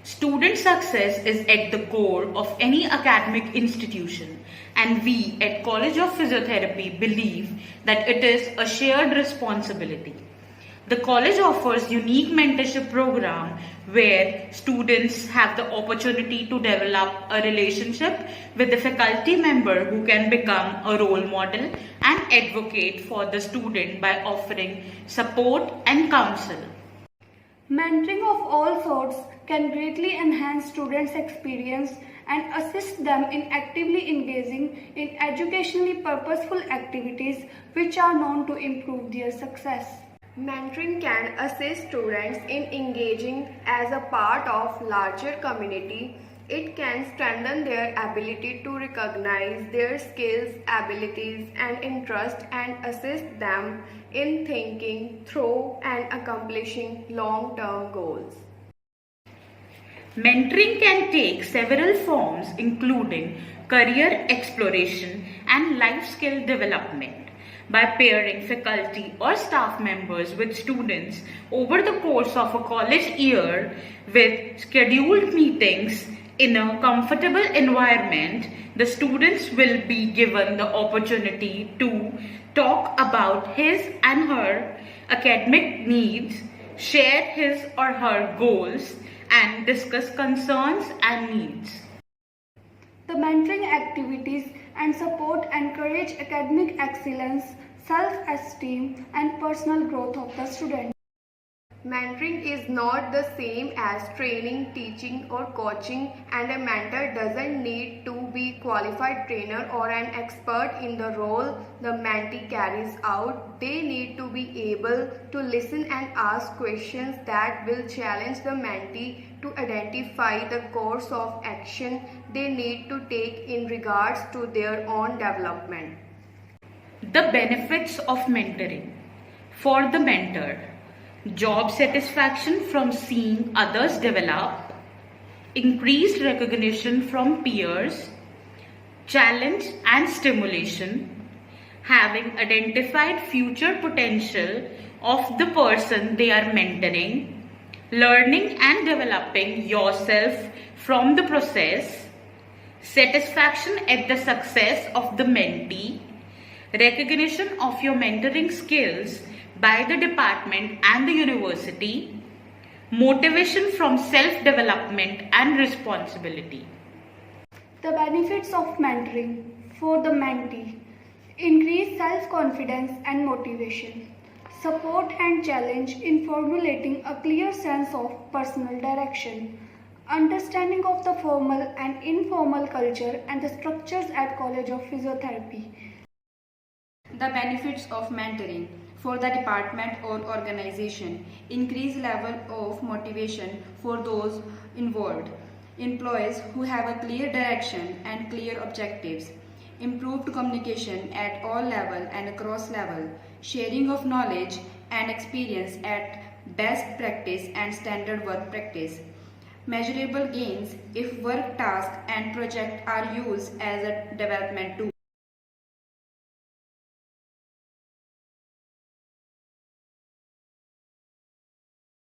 Student success is at the core of any academic institution, and we at College of Physiotherapy believe that it is a shared responsibility. The college offers unique mentorship program where students have the opportunity to develop a relationship with the faculty member who can become a role model and advocate for the student by offering support and counsel. Mentoring of all sorts can greatly enhance students' experience and assist them in actively engaging in educationally purposeful activities which are known to improve their success. Mentoring can assist students in engaging as a part of larger community. It can strengthen their ability to recognize their skills, abilities, and interests and assist them in thinking through and accomplishing long-term goals. Mentoring can take several forms including career exploration and life skill development. By pairing faculty or staff members with students over the course of a college year with scheduled meetings in a comfortable environment, the students will be given the opportunity to talk about his and her academic needs, share his or her goals, and discuss concerns and needs. The mentoring activities and support encourage academic excellence, self-esteem, and personal growth of the student. Mentoring is not the same as training, teaching, or coaching, and a mentor doesn't need to be a qualified trainer or an expert in the role the mentee carries out. They need to be able to listen and ask questions that will challenge the mentee to identify the course of action they need to take in regards to their own development. The benefits of mentoring. For the mentor, job satisfaction from seeing others develop, increased recognition from peers, challenge and stimulation, having identified future potential of the person they are mentoring, learning and developing yourself from the process, satisfaction at the success of the mentee, recognition of your mentoring skills by the department and the university, motivation from self-development and responsibility. The benefits of mentoring for the mentee: increase self-confidence and motivation, support and challenge in formulating a clear sense of personal direction, understanding of the formal and informal culture and the structures at College of Physiotherapy. The benefits of mentoring for the department or organization: increased level of motivation for those involved, employees who have a clear direction and clear objectives, improved communication at all level and across level, sharing of knowledge and experience at best practice and standard work practice, measurable gains if work task and project are used as a development tool.